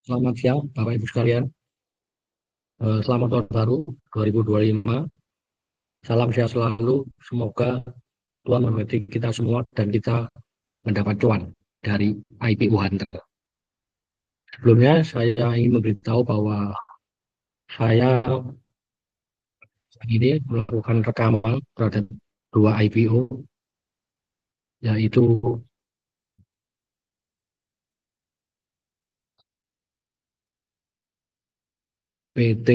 Selamat siang, Bapak Ibu sekalian. Selamat tahun baru 2025. Salam sehat selalu. Semoga Tuhan memberkati kita semua dan kita mendapat cuan dari IPO Hunter. Sebelumnya saya ingin memberitahu bahwa saya ini melakukan rekaman terhadap dua IPO, yaitu PT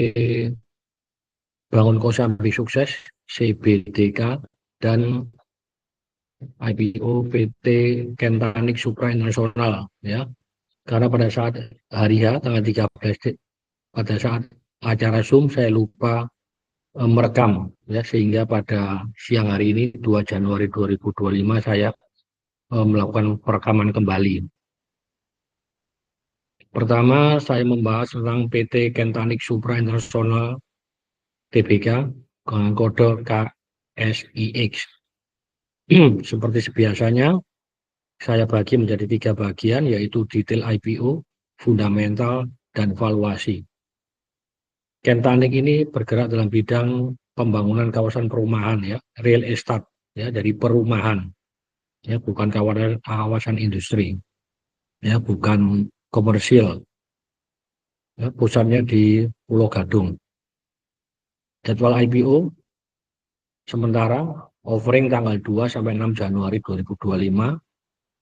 Bangun Kosambi Sukses (CBDK) dan IPO PT Kentanik Supra Internasional, ya. Karena pada saat hari H tanggal 13, pada saat acara Zoom saya lupa merekam, ya, sehingga pada siang hari ini 2 Januari 2025 saya melakukan perekaman kembali. Pertama, saya membahas tentang PT Kentanik Supra Internasional Tbk dengan kode KSIX. Seperti biasanya, saya bagi menjadi 3 bagian, yaitu detail IPO, fundamental, dan valuasi. Kentanik ini bergerak dalam bidang pembangunan kawasan perumahan, ya, real estate, ya, dari perumahan, ya, bukan kawasan industri, ya, bukan komersial, ya, pusatnya di Pulau Gadung. Jadwal IPO sementara offering tanggal 2 sampai 6 Januari 2025,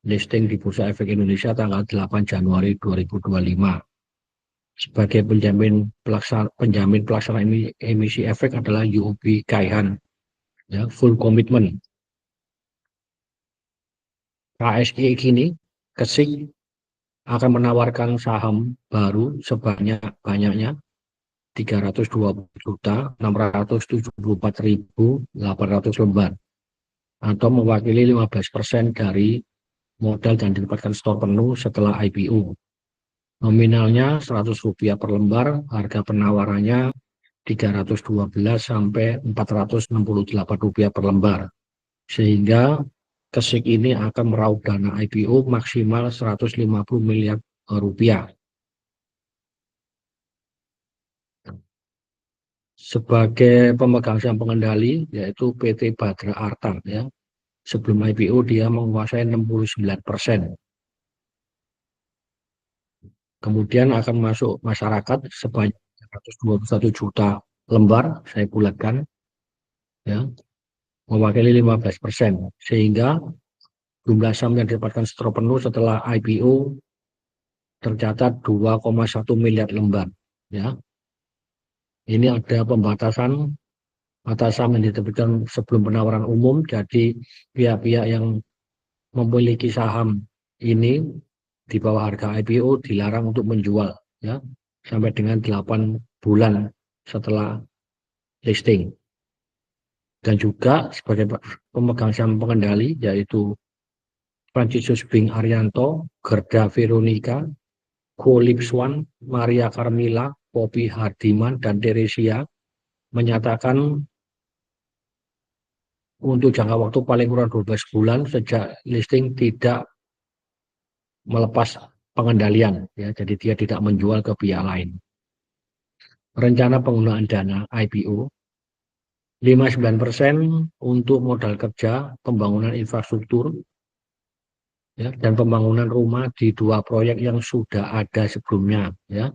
listing di Bursa Efek Indonesia tanggal 8 Januari 2025. Sebagai penjamin pelaksana emisi efek adalah UOB Kaihan, ya, full commitment. KSI ini KESIK akan menawarkan saham baru sebanyak-banyaknya 320.674.800 lembar atau mewakili 15% dari modal dan didapatkan stok penuh setelah IPO. Nominalnya Rp100 per lembar, harga penawarannya Rp312 sampai Rp468 per lembar. Sehingga KESIK ini akan meraup dana IPO maksimal Rp150 miliar. Sebagai pemegang saham pengendali, yaitu PT Badra Arta, ya. Sebelum IPO dia menguasai 69%. Kemudian akan masuk masyarakat sebanyak 121 juta lembar, saya bulatkan, ya, mewakili 15%, sehingga jumlah saham yang didapatkan secara penuh setelah IPO tercatat 2,1 miliar lembar, ya. Ini ada pembatasan atas saham yang diterbitkan sebelum penawaran umum, jadi pihak-pihak yang memiliki saham ini di bawah harga IPO dilarang untuk menjual, ya, sampai dengan 8 bulan setelah listing. Dan juga sebagai pemegang saham pengendali, yaitu Francisus Bing Arianto, Gerda Veronica, Golipswan, Maria Carmila, Poppy Hardiman, dan Teresia, menyatakan untuk jangka waktu paling kurang 12 bulan sejak listing tidak melepas pengendalian, ya, jadi dia tidak menjual ke pihak lain. Rencana penggunaan dana IPO 59% untuk modal kerja, pembangunan infrastruktur, ya, dan pembangunan rumah di 2 proyek yang sudah ada sebelumnya, ya,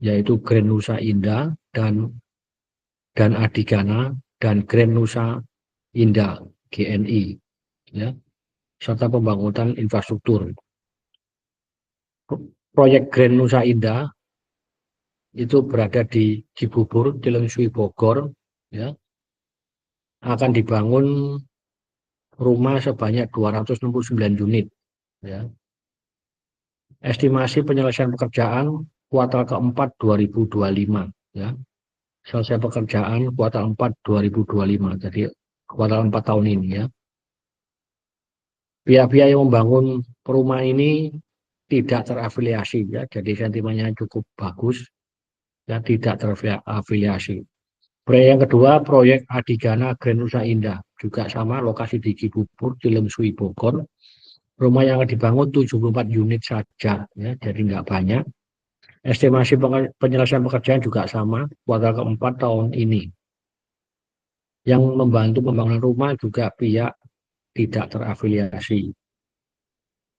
yaitu Grand Nusa Indah dan Adigana dan Grand Nusa Indah GNI, ya, serta pembangunan infrastruktur. Proyek Grand Nusa Indah itu berada di Cibubur, Cileungsi, Bogor, ya, akan dibangun rumah sebanyak 269 unit, ya. Estimasi penyelesaian pekerjaan kuartal keempat 2025, ya. Selesai pekerjaan kuartal 4 2025, jadi kuartal 4 tahun ini, ya. Pihak-pihak yang membangun rumah ini tidak terafiliasi, ya, jadi sentimennya cukup bagus, ya, tidak terafiliasi. Proyek yang kedua, proyek Adigana Grand Nusa Indah, juga sama, lokasi di Cibubur, Cileungsi, Bogor. Rumah yang akan dibangun 74 unit saja, ya, jadi nggak banyak. Estimasi penyelesaian pekerjaan juga sama, kuartal keempat tahun ini. Yang membantu pembangunan rumah juga pihak tidak terafiliasi.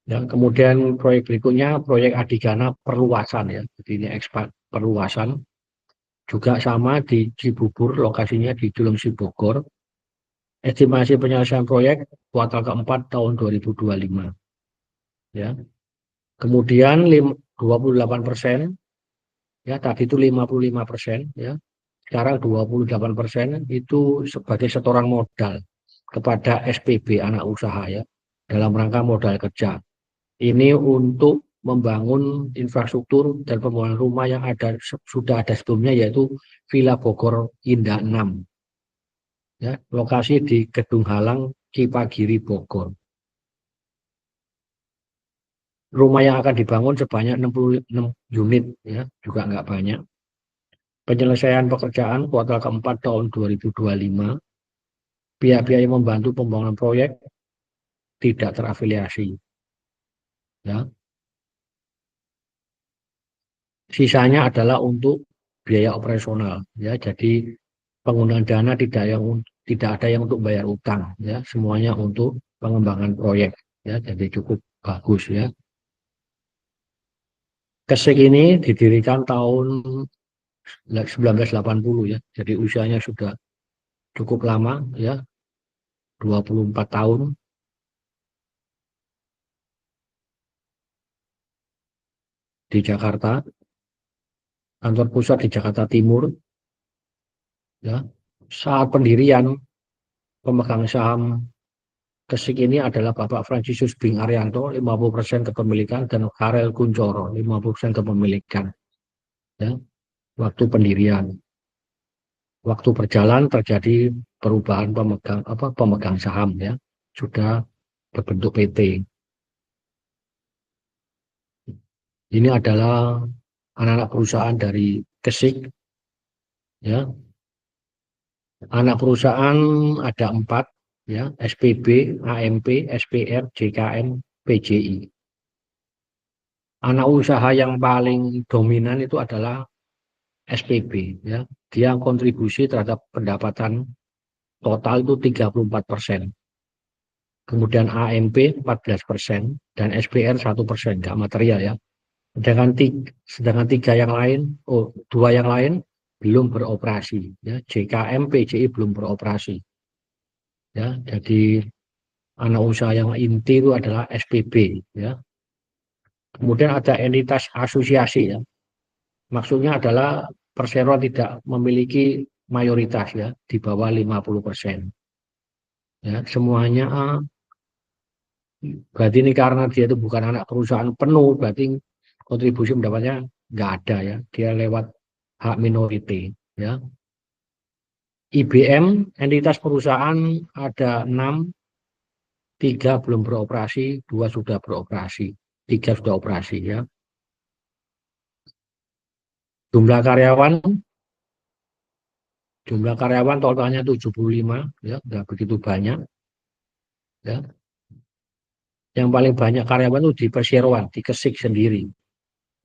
Ya, kemudian proyek berikutnya, proyek Adigana perluasan ya. Jadi ini ekspan perluasan juga sama di Cibubur, lokasinya di Julungsi Bogor. Estimasi penyelesaian proyek kuartal keempat tahun 2025. Ya. Kemudian 28%, ya tadi itu 55%, ya. Sekarang 28% itu sebagai setoran modal kepada SPB anak usaha ya dalam rangka modal kerja. Ini untuk membangun infrastruktur dan pembangunan rumah yang sudah ada sebelumnya, yaitu Villa Bogor Indah 6. Ya, lokasi di Gedung Halang, Cipagiri, Bogor. Rumah yang akan dibangun sebanyak 66 unit, ya, juga nggak banyak. Penyelesaian pekerjaan kuartal keempat tahun 2025, pihak-pihak yang membantu pembangunan proyek tidak terafiliasi. Ya. Sisanya adalah untuk biaya operasional, ya. Jadi penggunaan dana tidak ada yang untuk bayar utang, ya. Semuanya untuk pengembangan proyek, ya. Jadi cukup bagus, ya. Kesik ini didirikan tahun 1980, ya. Jadi usianya sudah cukup lama, ya. 24 tahun. Di Jakarta, kantor pusat di Jakarta Timur, ya. Saat pendirian, pemegang saham Kesik ini adalah Bapak Francisus Bing Arianto, 50% kepemilikan, dan Karel Kuncoro, 50% kepemilikan. Ya. Waktu pendirian. Waktu berjalan terjadi perubahan pemegang saham, ya. Sudah berbentuk PT. Ini adalah anak-anak perusahaan dari Kesik, ya. Anak perusahaan ada 4, ya, SPB, AMP, SPR, JKM, PJI. Anak usaha yang paling dominan itu adalah SPB, ya. Dia kontribusi terhadap pendapatan total itu 34%. Kemudian AMP 14% dan SPR 1%, nggak material, ya. Sedangkan dua yang lain belum beroperasi, ya. JKM, PJI belum beroperasi, ya. Jadi anak usaha yang inti itu adalah SPB, ya. Kemudian ada entitas asosiasi, ya. Maksudnya adalah perseroan tidak memiliki mayoritas, ya, di bawah 50%. Ya, semuanya berarti ini karena dia itu bukan anak perusahaan penuh, berarti kontribusi pendapatnya nggak ada, ya. Dia lewat hak minoriti, ya. IBM entitas perusahaan ada 6, 3 belum beroperasi, 2 sudah beroperasi, 3 sudah operasi, ya. Jumlah karyawan totalnya 75, ya, nggak begitu banyak, ya. Yang paling banyak karyawan itu di perseroan, di Kesik sendiri.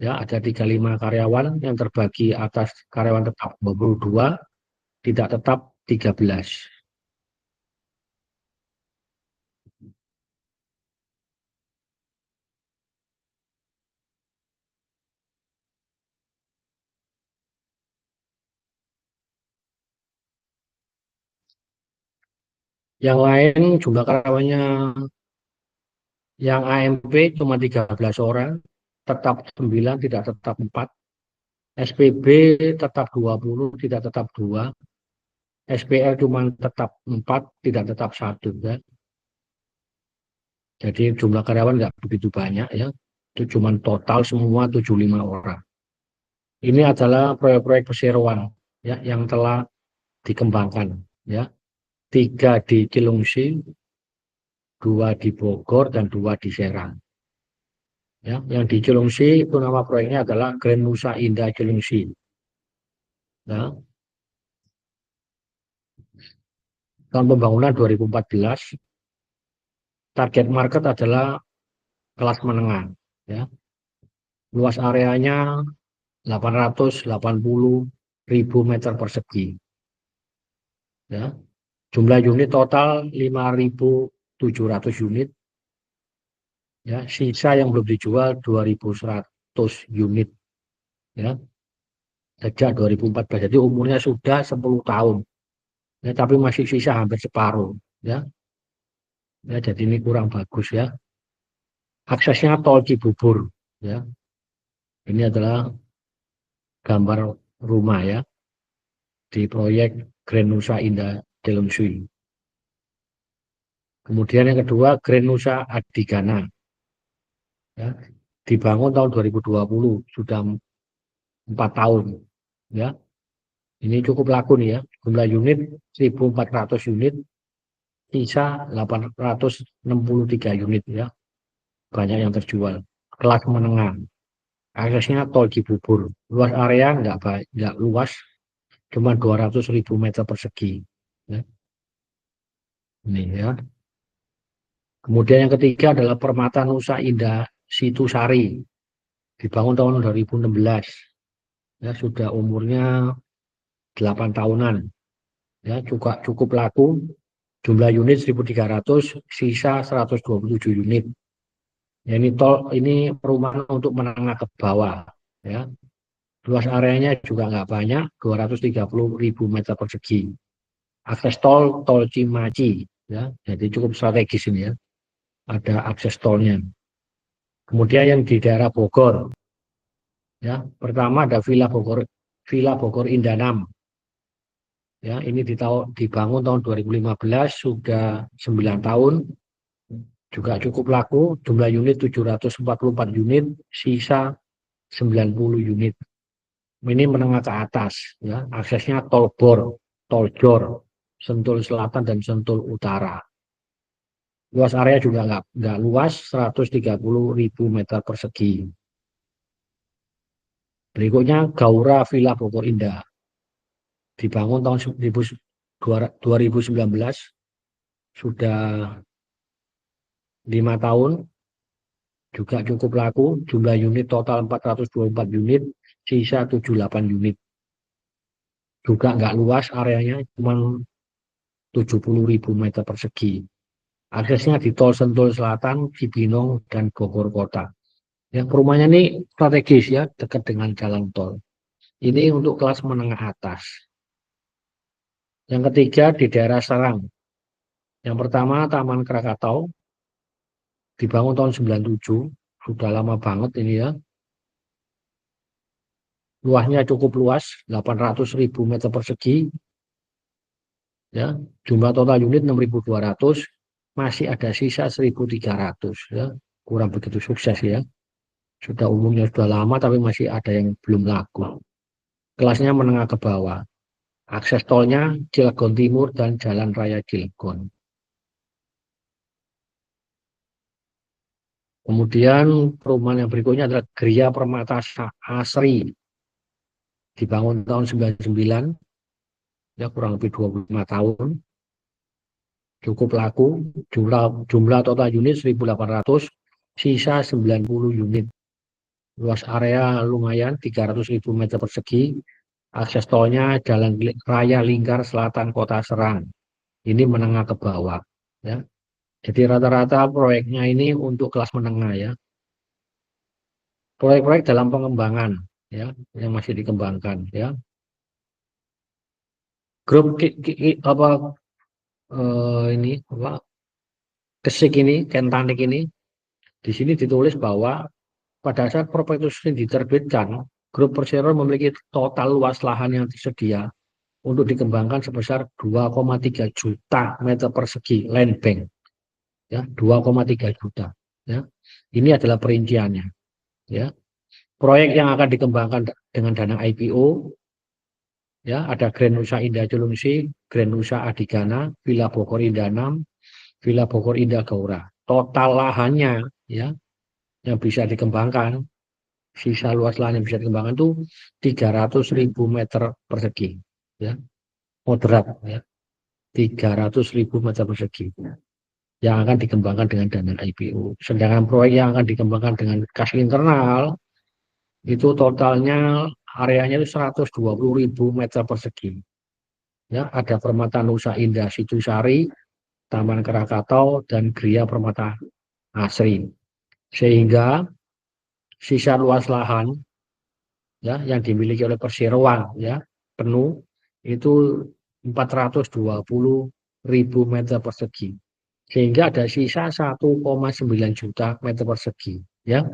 Ya, ada 35 karyawan yang terbagi atas karyawan tetap 22, tidak tetap 13. Yang lain jumlah karyawannya yang AMP cuma 13 orang, tetap 9, tidak tetap 4. SPB tetap 20, tidak tetap 2. SPL cuma tetap 4, tidak tetap 1. Ya. Jadi jumlah karyawan nggak begitu banyak, ya. Itu cuma total semua 75 orang. Ini adalah proyek-proyek perseroan, ya, yang telah dikembangkan, ya. 3 di Cilungsi, 2 di Bogor, dan 2 di Serang. Ya, yang di Cilungsi itu nama proyeknya adalah Grand Nusa Indah Cilungsi. Nah, tahun pembangunan 2014, target market adalah kelas menengah. Ya. Luas areanya 880.000 meter persegi. Ya. Jumlah unit total 5.700 unit. Ya, sisa yang belum dijual 2.100 unit. Ya, sejak 2014. Jadi umurnya sudah 10 tahun. Ya, tapi masih sisa hampir separuh. Ya, ya jadi ini kurang bagus ya. Aksesnya tol Cibubur. Ya, ini adalah gambar rumah ya di proyek Grand Nusa Indah Delungsui. Kemudian yang kedua Grand Nusa Adigana. Ya, dibangun tahun 2020, sudah 4 tahun. Ya, ini cukup laku nih ya. Jumlah unit 1.400 unit, sisa 863 unit ya. Banyak yang terjual. Kelas menengah. Aksesnya tol Cibubur. Luas area nggak luas, cuma 200.000 meter persegi. Ya. Ini ya. Kemudian yang ketiga adalah Permata Nusa Indah Situsari. Dibangun tahun 2016. Ya, sudah umurnya 8 tahunan. Ya, juga cukup laku. Jumlah unit 1.300, sisa 127 unit. Ya, ini perumahan untuk menengah ke bawah. Ya. Luas areanya juga nggak banyak, 230.000 meter persegi. Akses tol Cimaci. Ya, jadi cukup strategis ini ya. Ada akses tolnya. Kemudian yang di daerah Bogor. Ya, pertama ada Villa Bogor Indanam. Ya, ini dibangun tahun 2015, sudah 9 tahun, juga cukup laku, jumlah unit 744 unit, sisa 90 unit. Ini menengah ke atas, ya, aksesnya tol Bor, tol Jor, Sentul Selatan dan Sentul Utara. Luas area juga nggak luas, 130.000 meter persegi. Berikutnya Gaura Villa Bogor Indah. Dibangun tahun 2019, sudah 5 tahun, juga cukup laku, jumlah unit total 424 unit, sisa 78 unit. Juga nggak luas areanya, cuma 70.000 meter persegi. Aksesnya di tol Sentul Selatan, Cibinong, dan Bogor Kota. Yang perumahannya ini strategis ya, dekat dengan jalan tol. Ini untuk kelas menengah atas. Yang ketiga di daerah Serang. Yang pertama Taman Krakatau, dibangun tahun 97, sudah lama banget ini ya. Luasnya cukup luas, 800.000 meter persegi. Ya, jumlah total unit 6.200, masih ada sisa 1.300 ya. Kurang begitu sukses ya. Sudah umumnya sudah lama tapi masih ada yang belum laku. Kelasnya menengah ke bawah. Akses tolnya Cilegon Timur dan Jalan Raya Cilegon. Kemudian perumahan yang berikutnya adalah Gria Permata Asri. Dibangun tahun 99, ya kurang lebih 25 tahun. Cukup laku, jumlah total unit 1.800, sisa 90 unit. Luas area lumayan, 300.000 meter persegi. Akses tolnya Jalan Raya Lingkar Selatan Kota Serang. Ini menengah ke bawah. Ya. Jadi rata-rata proyeknya ini untuk kelas menengah ya. Proyek-proyek dalam pengembangan ya, yang masih dikembangkan ya. Grup ini apa Kesik ini, Kentanik ini, di sini ditulis bahwa pada saat prospektus ini diterbitkan, Grup Persero memiliki total luas lahan yang tersedia untuk dikembangkan sebesar 2,3 juta meter persegi land bank, ya 2,3 juta. Ya, ini adalah perinciannya. Ya, proyek yang akan dikembangkan dengan dana IPO, ya ada Grand Nusa Indah Delungsui, Grand Nusa Adigana, Villa Bogor Indah 6, Villa Bogor Indah Gaura. Total lahannya, ya yang bisa dikembangkan, sisa luas lahan yang bisa dikembangkan itu 300.000 meter persegi, ya moderat ya, 300.000 meter persegi yang akan dikembangkan dengan dana IPO. Sedangkan proyek yang akan dikembangkan dengan kas internal itu totalnya areanya itu 120.000 meter persegi. Ya, ada Permata Nusa Indah Sicusari, Taman Krakatau, dan Gria Permata Asri. Sehingga sisa luas lahan ya yang dimiliki oleh Perseroan ya penuh itu 420.000 meter persegi. Sehingga ada sisa 1,9 juta meter persegi ya.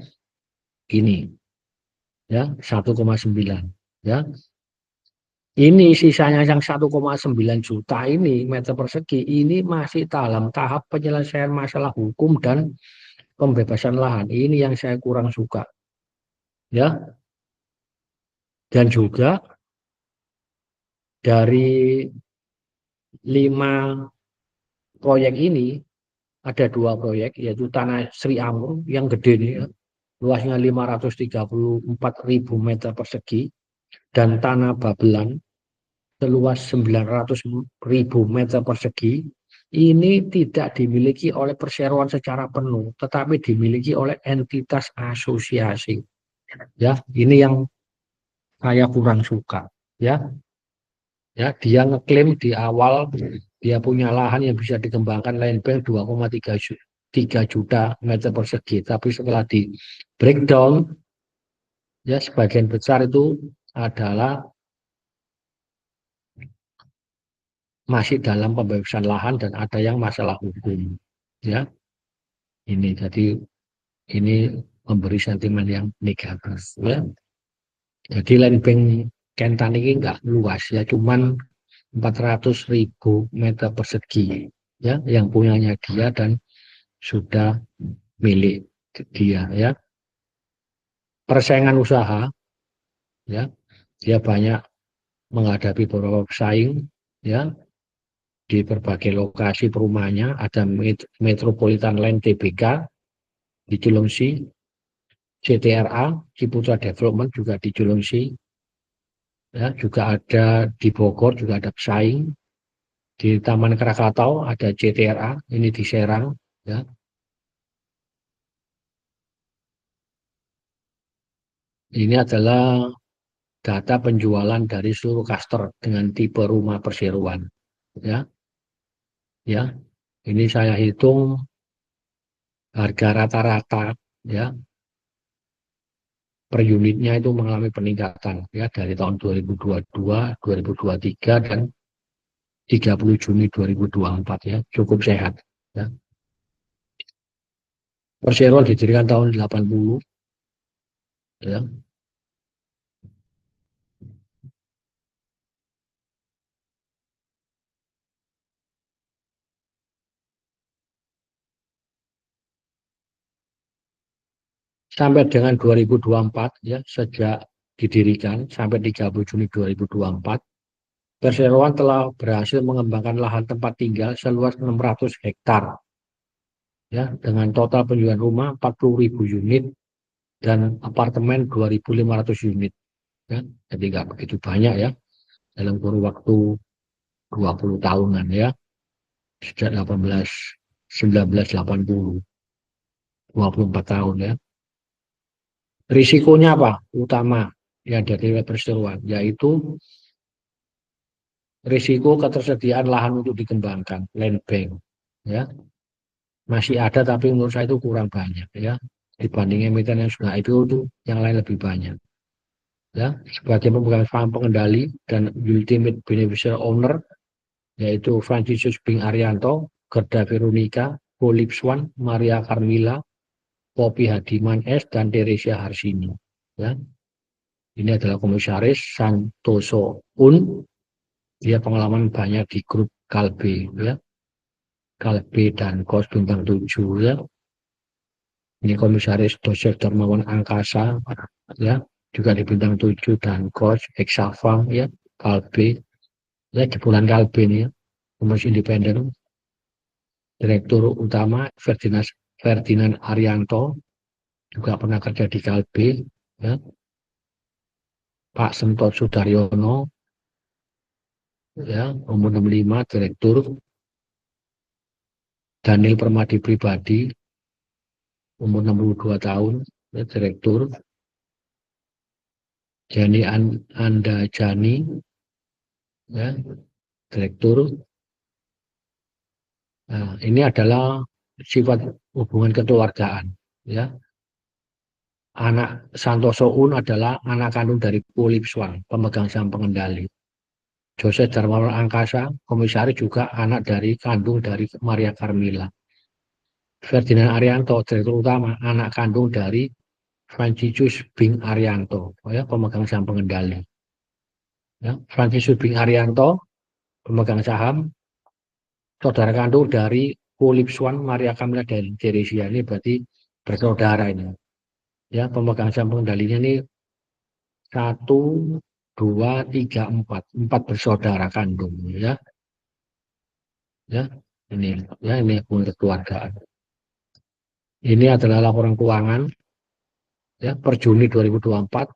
Ini ya 1,9 ya. Ini sisanya yang 1,9 juta ini meter persegi ini masih dalam tahap penyelesaian masalah hukum dan pembebasan lahan. Ini yang saya kurang suka. Ya, dan juga dari 5 proyek ini ada 2 proyek yaitu Tanah Sri Amur yang gede nih ya, luasnya 534.000 meter persegi dan Tanah Babelan seluas 900.000 meter persegi ini tidak dimiliki oleh perseroan secara penuh, tetapi dimiliki oleh entitas asosiasi. Ya, ini yang saya kurang suka. Ya, dia ngeklaim di awal dia punya lahan yang bisa dikembangkan land bank 2,3 juta meter persegi, tapi setelah di breakdown, ya sebagian besar itu adalah masih dalam pembebasan lahan dan ada yang masalah hukum. Ya, jadi ini memberi sentimen yang negatif. Ya, jadi land bank Kentan ini enggak luas ya, cuman 400.000 meter persegi ya yang punyanya dia dan sudah milik dia ya. Persaingan usaha ya, dia banyak menghadapi beberapa pesaing ya di berbagai lokasi perumahannya. Ada Metropolitan Land TBK di Cilengsi, CTRA Ciputra Development juga di Cilengsi ya, juga ada di Bogor juga ada pesaing. Di Taman Krakatau ada CTRA, ini di Serang ya. Ini adalah data penjualan dari seluruh klaster dengan tipe rumah perseroan ya. Ya, ini saya hitung harga rata-rata ya per unitnya itu mengalami peningkatan ya dari tahun 2022, 2023 dan 30 Juni 2024 ya, cukup sehat ya. Perseroan didirikan tahun 80 ya. Sampai dengan 2024 ya, sejak didirikan sampai 30 Juni 2024, Perseroan telah berhasil mengembangkan lahan tempat tinggal seluas 600 hektar ya, dengan total penjualan rumah 40.000 unit dan apartemen 2.500 unit ya. Jadi nggak begitu banyak ya dalam kurun waktu 20 tahunan ya, sejak 1980, 24 tahun ya. Risikonya apa? Utama yang dari perseroan yaitu risiko ketersediaan lahan untuk dikembangkan, land bank ya. Masih ada tapi menurut saya itu kurang banyak ya. Dibanding emiten yang sudah IPO itu yang lain lebih banyak. Ya, sebagai pemegang saham pengendali dan ultimate beneficial owner yaitu Francisus Bing Arianto, Gerda Veronica, Polipswan, Maria Carmila, Poppy Hadiman S dan Teresia Harsini. Ya, ini adalah komisaris Santoso Un. Dia pengalaman banyak di grup Kalbe ya, Kalbe dan Kos Bintang 7 ya. Ini komisaris Doser Darmawan Angkasa ya, juga di Bintang 7 dan Kos Eksafam ya, Kalbe ya di bulan Kalbe ini ya. Pengurus independen, Direktur Utama Ferdinand Arianto, juga pernah kerja di Kalbe, ya. Pak Sentot Sudaryono, ya, umur 65, Direktur. Daniel Permadi Pribadi, umur 62 tahun, ya, Direktur. Jani Anda Jani, ya, direktur. Nah, ini adalah sifat hubungan kekeluargaan, ya. Anak Santoso Un adalah anak kandung dari Philip Swan, pemegang saham pengendali. Joseph Darmawan Angkasa, komisaris, juga anak dari kandung dari Maria Carmila. Ferdinand Arianto, direktur utama, anak kandung dari Franciscus Bing Arianto, ya, pemegang saham pengendali. Ya, Franciscus Bing Arianto, pemegang saham, saudara kandung dari Philip Swan, Maria Camilla dan Teresia. Ini berarti bersaudara ini. Ya, pemegang saham pengendalinya ini 1, 2, 3, 4 bersaudara kandung, ya. Ya, ini hubungan kekeluargaan. Ini adalah laporan keuangan, ya, per Juni 2024.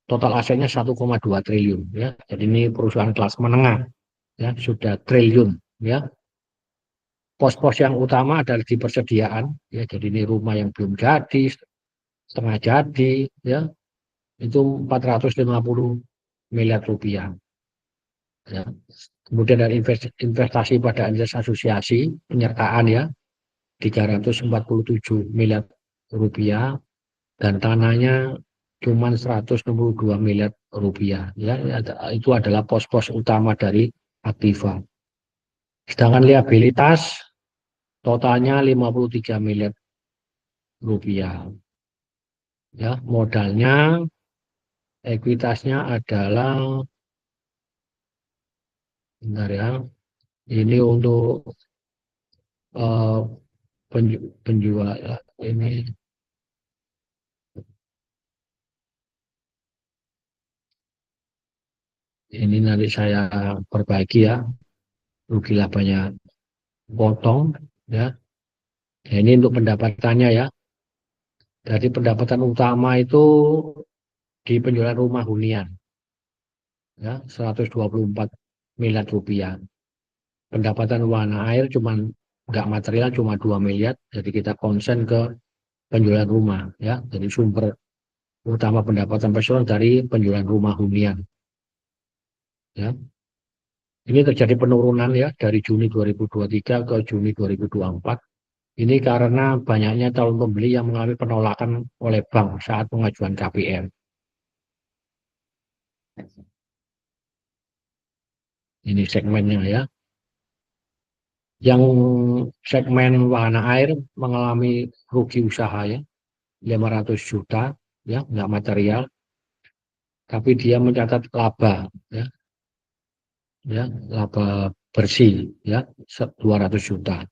Total asetnya 1,2 triliun, ya. Jadi ini perusahaan kelas menengah, ya, sudah triliun, ya. Pos-pos yang utama adalah di persediaan, ya. Jadi ini rumah yang belum jadi, setengah jadi, ya. Itu 450 miliar rupiah, ya. Kemudian dari investasi pada entitas asosiasi penyertaan, ya, 347 miliar rupiah, dan tanahnya cuma 162 miliar rupiah, ya. Itu adalah pos-pos utama dari Aktiva. Sedangkan liabilitas totalnya 53 miliar rupiah, ya. Modalnya, ekuitasnya adalah, bentar, ya, ini untuk uh, penjual, ya, ini nanti saya perbaiki, ya, rugi labanya potong, ya. Ya, ini untuk pendapatannya, ya. Jadi pendapatan utama itu di penjualan rumah hunian, ya, 124 miliar rupiah. Pendapatan warna air cuma nggak material cuma 2 miliar. Jadi kita konsen ke penjualan rumah, ya. Jadi sumber utama pendapatan personal dari penjualan rumah hunian, ya. Ini terjadi penurunan, ya, dari Juni 2023 ke Juni 2024. Ini karena banyaknya calon pembeli yang mengalami penolakan oleh bank saat pengajuan KPR. Ini segmennya, ya. Yang segmen wahana air mengalami rugi usaha, ya, 500 juta, ya, nggak material, tapi dia mencatat laba, ya, ya, laba bersih, ya, 200 juta.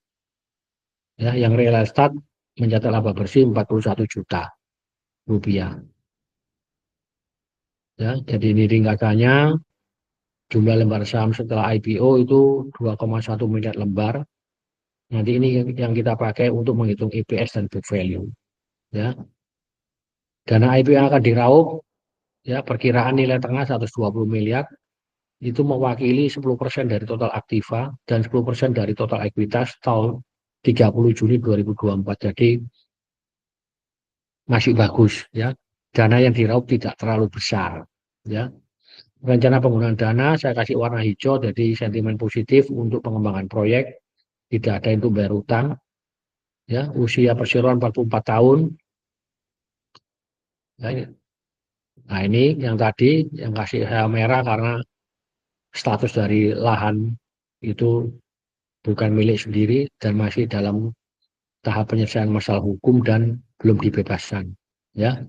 Ya, yang real estate mencatat laba bersih 41 juta rupiah. Ya, jadi ini ringkasannya, jumlah lembar saham setelah IPO itu 2,1 miliar lembar. Nanti ini yang kita pakai untuk menghitung EPS dan book value, ya. Dana IPO yang akan diraup, ya, perkiraan nilai tengah 120 miliar, itu mewakili 10% dari total aktiva dan 10% dari total ekuitas tahun 30 Juni 2024. Jadi masih bagus, ya. Dana yang diraup tidak terlalu besar, ya. Rencana penggunaan dana saya kasih warna hijau, jadi sentimen positif untuk pengembangan proyek, tidak ada untuk bayar utang, ya. Usia perseroan 44 tahun, ya. Nah, ini yang tadi yang kasih saya merah karena status dari lahan itu bukan milik sendiri dan masih dalam tahap penyelesaian masalah hukum dan belum dibebaskan, ya.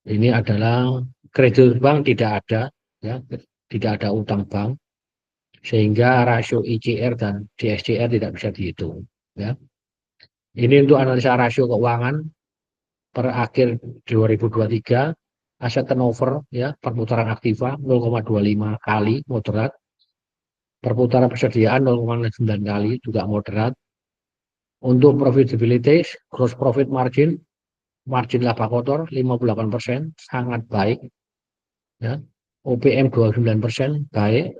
Ini adalah kredit bank tidak ada, ya, tidak ada utang bank, sehingga rasio ICR dan DSCR tidak bisa dihitung, ya. Ini untuk analisa rasio keuangan per akhir 2023, aset turnover, ya, perputaran aktiva 0,25 kali moderat, perputaran persediaan 0,9 kali juga moderat. Untuk profitability, gross profit margin, margin laba kotor 58%, sangat baik, ya. OPM 29%, baik.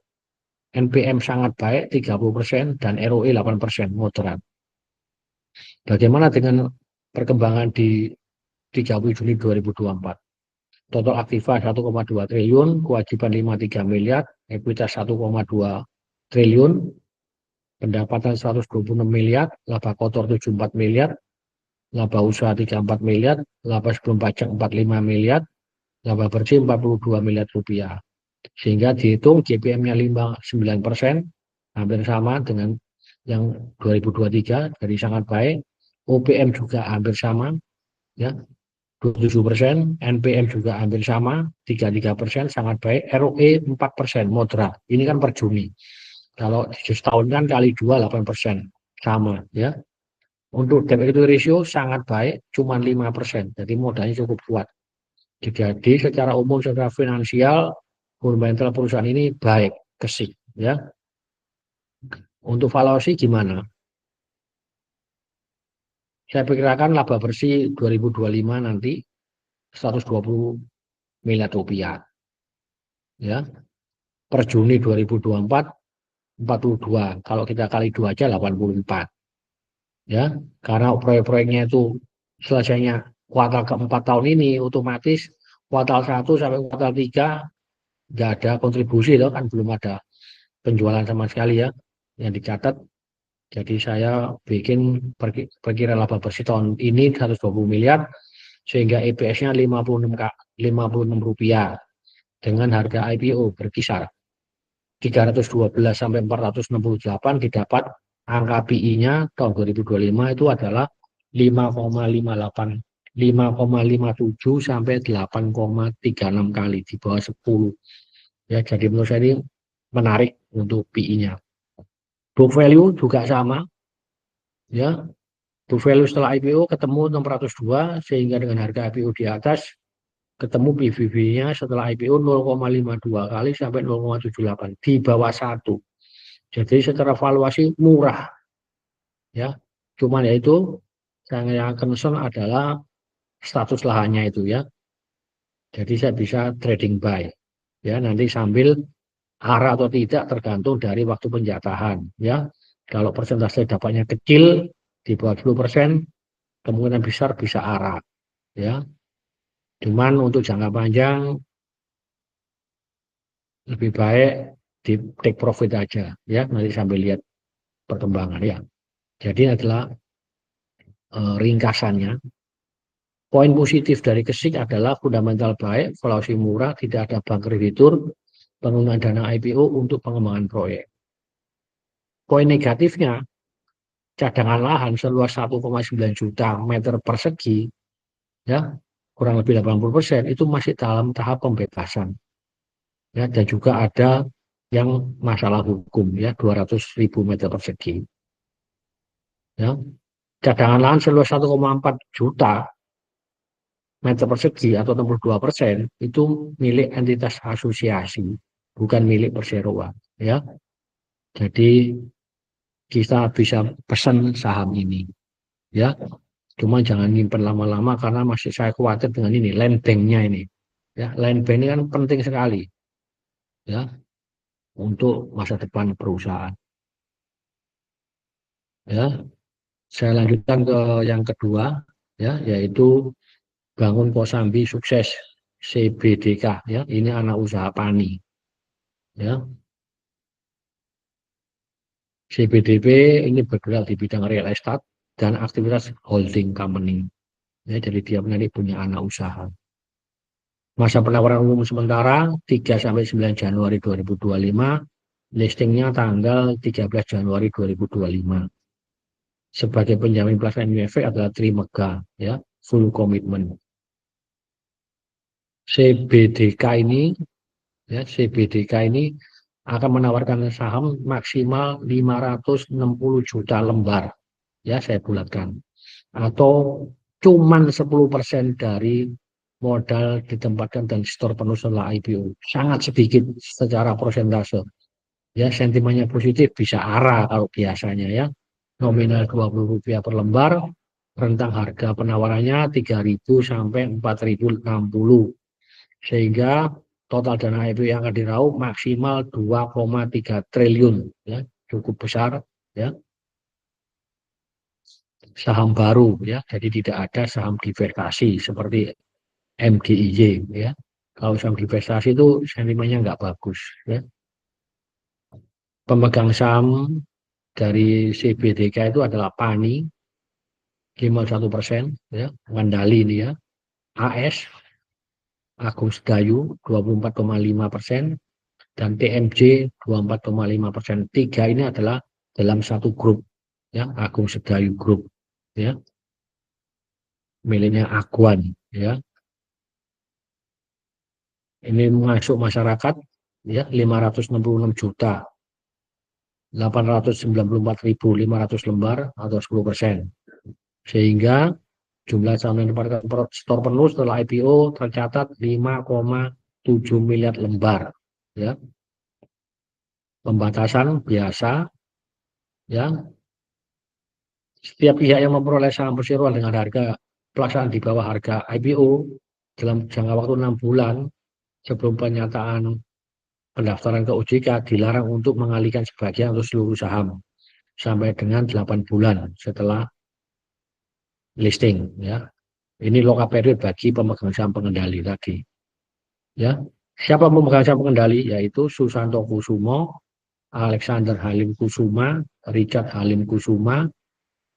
NPM sangat baik 30%, dan ROE 8%, moderat. Bagaimana dengan perkembangan di 30 Juni 2024? total aktiva 1,2 triliun, kewajiban 53 miliar, ekuitas 1,2 triliun, pendapatan 126 miliar, laba kotor 74 miliar, laba usaha 34 miliar, laba sebelum pajak 45 miliar, laba bersih 42 miliar rupiah. Sehingga dihitung GPM-nya 59%, hampir sama dengan yang 2023, jadi sangat baik. OPM juga hampir sama, ya 27%, NPM juga hampir sama, 33%, sangat baik. ROE 4%, moderat. Ini kan per Juni. Kalau setahun kan kali 2, 8%, sama, ya. Untuk debt equity ratio sangat baik, cuma 5%, jadi modalnya cukup kuat. Jadi secara umum, secara finansial, fundamental perusahaan ini baik, Gesik, ya. Untuk valuasi gimana? Saya perkirakan laba bersih 2025 nanti 120 miliar rupiah, ya. Per Juni 2024 42. Kalau kita kali 2 aja 84. Ya, karena proyek-proyeknya itu selesainya kuartal keempat tahun ini, otomatis kuartal 1 sampai kuartal 3 nggak ada kontribusi, loh, kan belum ada penjualan sama sekali ya yang dicatat. Jadi saya bikin perkiraan laba bersih tahun ini 120 miliar, sehingga EPS-nya 56 rupiah dengan harga IPO berkisar 312 sampai 468, didapat angka PI-nya tahun 2025 itu adalah 5,58, 5,57 sampai 8,36 kali, di bawah 10. Ya, jadi menurut saya ini menarik untuk PI-nya. Book value juga sama, ya. Book value setelah IPO ketemu 602, sehingga dengan harga IPO di atas ketemu PBB-nya setelah IPO 0,52 kali sampai 0,78, di bawah 1. Jadi secara valuasi murah, ya. Cuman yaitu yang concern adalah status lahannya itu, ya. Jadi saya bisa trading buy, ya, nanti sambil arah atau tidak tergantung dari waktu penjatahan, ya. Kalau persentase dapatnya kecil di bawah 10%, kemungkinan besar bisa arah, ya. Cuman untuk jangka panjang lebih baik di take profit aja, ya, nanti sambil lihat perkembangan, ya. Jadi adalah ringkasannya. Poin positif dari Gesik adalah fundamental baik, valuasi murah, tidak ada bank kreditur, penggunaan dana IPO untuk pengembangan proyek. Poin negatifnya, cadangan lahan seluas 1,9 juta meter persegi, ya, kurang lebih 80%, itu masih dalam tahap pembebasan. Ya, dan juga ada yang masalah hukum, ya, 200.000 meter persegi. Ya. Cadangan lahan seluas 1,4 juta meter persegi atau 62% itu milik entitas asosiasi, bukan milik perseroan, ya. Jadi kita bisa pesan saham ini, ya. Cuma jangan nyimpen lama-lama karena masih saya khawatir dengan ini land bank-nya ini, ya. Land bank ini kan penting sekali, ya, untuk masa depan perusahaan, ya. Saya lanjutkan ke yang kedua, ya, yaitu Bangun Kosambi sukses CBDK, ya. Ini anak usaha Pani, ya. CBDP ini bergerak di bidang real estate dan aktivitas holding company. Ya, jadi dia nanti punya anak usaha. Masa penawaran umum sementara 3 sampai 9 Januari 2025, listingnya tanggal 13 Januari 2025. Sebagai penjamin pelaksanaan efek adalah Trimega, ya, full commitment. CBDK ini, ya, CBDK ini akan menawarkan saham maksimal 560 juta lembar, ya, saya bulatkan, atau cuman 10% dari modal ditempatkan dan store penuh setelah IPO. Sangat sedikit secara persentase. Ya, sentimennya positif, bisa arah kalau biasanya, ya. Nominal Rp20 per lembar, rentang harga penawarannya 3.000 sampai 4.060. Sehingga total dana IPO yang akan diraup maksimal 2,3 triliun, ya. Cukup besar, ya. Saham baru, ya. Jadi tidak ada saham diversi seperti MDIY ya. Kalau saham divestasi itu sentimennya nggak bagus ya. Pemegang saham dari CBDK itu adalah PANI 51% ya, Mandali ini ya. AS Agung Sedayu 24,5% dan TMJ 24,5%. Tiga ini adalah dalam satu grup ya, Agung Sedayu Group ya, miliknya Aguan ya. Ini masuk masyarakat ya 566 juta 894.500 lembar atau 10%. Sehingga jumlah saham yang didapatkan store penuh setelah IPO tercatat 5,7 miliar lembar ya. Pembatasan biasa ya, setiap pihak yang memperoleh saham perseroan dengan harga pelaksanaan di bawah harga IPO dalam jangka waktu 6 bulan sebelum penyataan pendaftaran ke OJK dilarang untuk mengalihkan sebagian atau seluruh saham sampai dengan 8 bulan setelah listing ya. Ini lock up period bagi pemegang saham pengendali tadi ya. Siapa pemegang saham pengendali? Yaitu Susanto Kusumo, Alexander Halim Kusuma, Richard Halim Kusuma,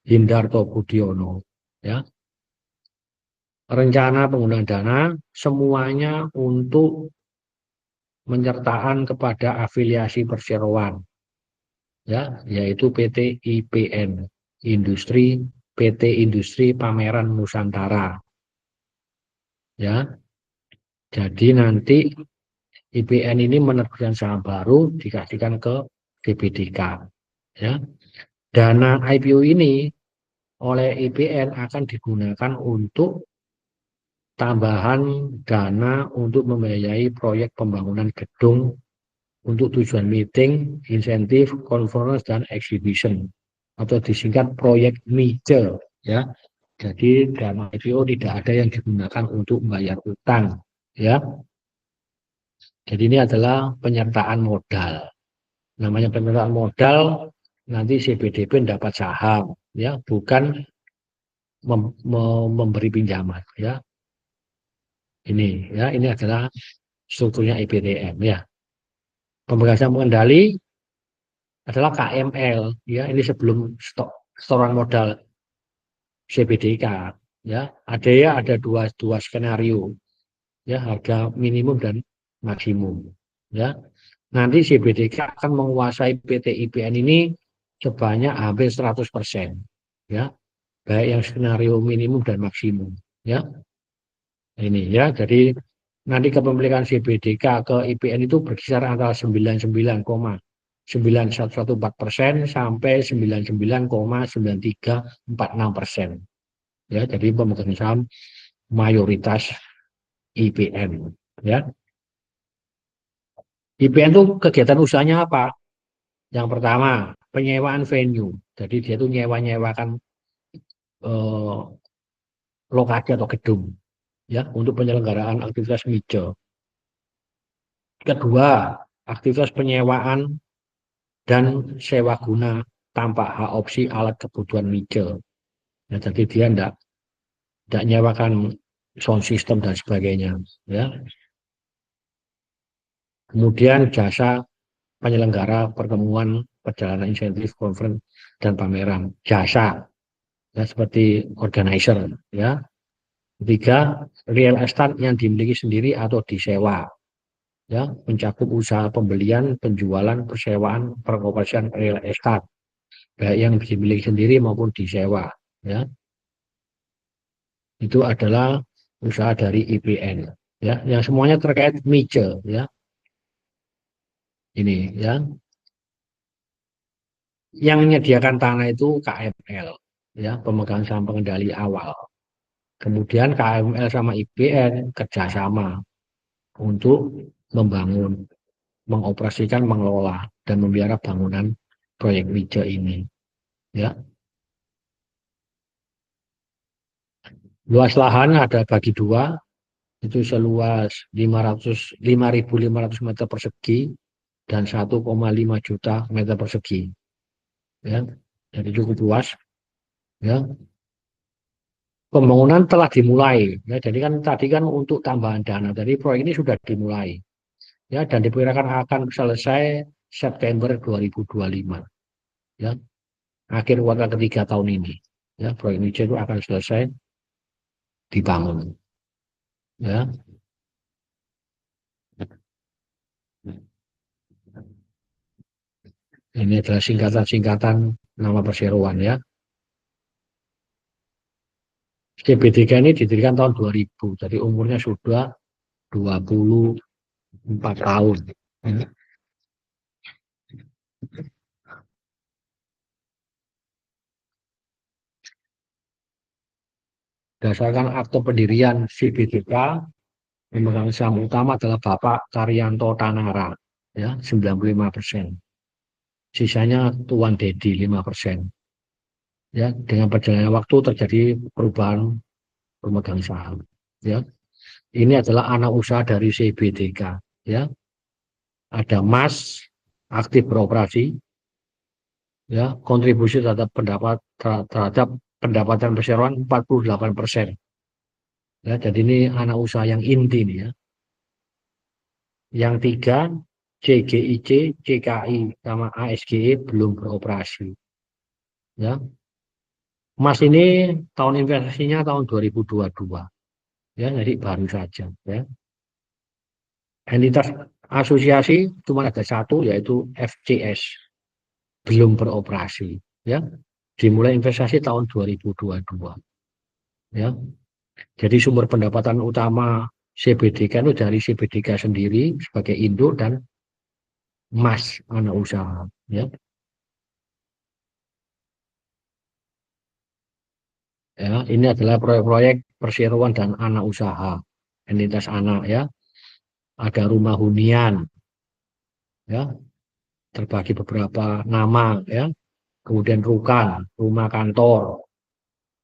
Hindarto Budiono ya. Rencana penggunaan dana semuanya untuk penyertaan kepada afiliasi perseroan ya, yaitu PT IPN PT Industri Pameran Nusantara ya. Jadi nanti IPN ini menerbitkan saham baru dikasihkan ke GBDK ya. Dana IPO ini oleh IPN akan digunakan untuk tambahan dana untuk membiayai proyek pembangunan gedung untuk tujuan meeting, insentif, conference, dan exhibition atau disingkat proyek MICE ya. Jadi dana IPO tidak ada yang digunakan untuk membayar utang ya. Jadi ini adalah penyertaan modal. Namanya penyertaan modal, nanti CBDP dapat saham ya, bukan memberi pinjaman ya. Ini adalah strukturnya IPTM ya. Pemegang saham pengendali adalah KML ya, ini sebelum setoran modal CBDK ya. Ada dua skenario ya, harga minimum dan maksimum ya. Nanti CBDK akan menguasai PT IPN ini sebanyak hampir 100% ya, baik yang skenario minimum dan maksimum ya. Ini ya, jadi nanti kepemilikan CBDK ke IPN itu berkisar antara 99,9114% sampai 99,9346% ya. Jadi pemegang saham mayoritas IPN ya. IPN itu kegiatan usahanya apa? Yang pertama, penyewaan venue. Jadi dia itu nyewa-nyewakan lokasi atau gedung ya untuk penyelenggaraan aktivitas MICE. Kedua, aktivitas penyewaan dan sewa guna tanpa hak opsi alat kebutuhan MICE. Ya, jadi dia tidak nyewakan sound system dan sebagainya ya. Kemudian jasa penyelenggara pertemuan, perjalanan insentif, conference, dan pameran. Jasa ya, seperti organizer ya. Ketiga, real estate yang dimiliki sendiri atau disewa ya, mencakup usaha pembelian, penjualan, persewaan, pengoperasian real estate baik yang dimiliki sendiri maupun disewa ya. Itu adalah usaha dari IPN ya, yang semuanya terkait MICE ya. Ini ya, yang menyediakan tanah itu KML ya, pemegang saham pengendali awal. Kemudian KML sama IPN kerjasama untuk membangun, mengoperasikan, mengelola dan memelihara bangunan proyek MICE ini ya. Luas lahan ada bagi dua, itu seluas 5.500 meter persegi dan 1,5 juta meter persegi ya. Jadi cukup luas ya. Pembangunan telah dimulai, ya, jadi kan tadi kan untuk tambahan dana, jadi proyek ini sudah dimulai, ya, dan diperkirakan akan selesai September 2025, ya, akhir kuartal ketiga tahun ini, ya, proyek ini itu akan selesai dibangun, ya. Ini adalah singkatan-singkatan nama perseroan, ya. CBDK ini didirikan tahun 2000, jadi umurnya sudah 24 tahun. Berdasarkan akte pendirian CBDK, pemegang saham utama adalah Bapak Karyanto Tanara, ya, 95%. Sisanya Tuan Dedi 5%. Ya, dengan perjalanan waktu terjadi perubahan pemegang saham. Ya, ini adalah anak usaha dari CBDK. Ya, ada Mas aktif beroperasi. Ya, kontribusi terhadap pendapatan perseroan 48%. Ya, jadi ini anak usaha yang inti nih, ya. Yang tiga, CGIC, CKI, sama ASGE belum beroperasi. Ya, Mas ini tahun investasinya tahun 2022. Ya, jadi baru saja. Ya. Entitas asosiasi cuma ada satu, yaitu FCS, belum beroperasi. Ya, dimulai investasi tahun 2022. Ya, jadi sumber pendapatan utama CBDK itu dari CBDK sendiri sebagai induk dan Mas anak usaha. Ya. Ya, ini adalah proyek-proyek perseroan dan anak usaha, entitas anak, ya. Ada rumah hunian, ya, terbagi beberapa nama, ya. Kemudian rukan, rumah kantor,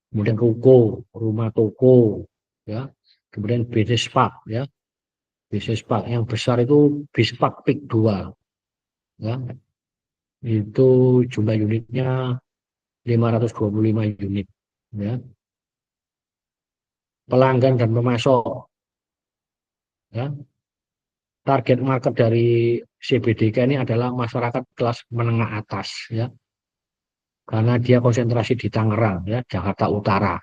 kemudian ruko, rumah toko, ya. Kemudian bisnis park, ya. Bisnis park yang besar itu bisnis park Peak 2, ya. Itu jumlah unitnya 525 unit, ya. Pelanggan dan pemasok, ya. Target market dari CBDK ini adalah masyarakat kelas menengah atas, ya, karena dia konsentrasi di Tangerang, ya, Jakarta Utara,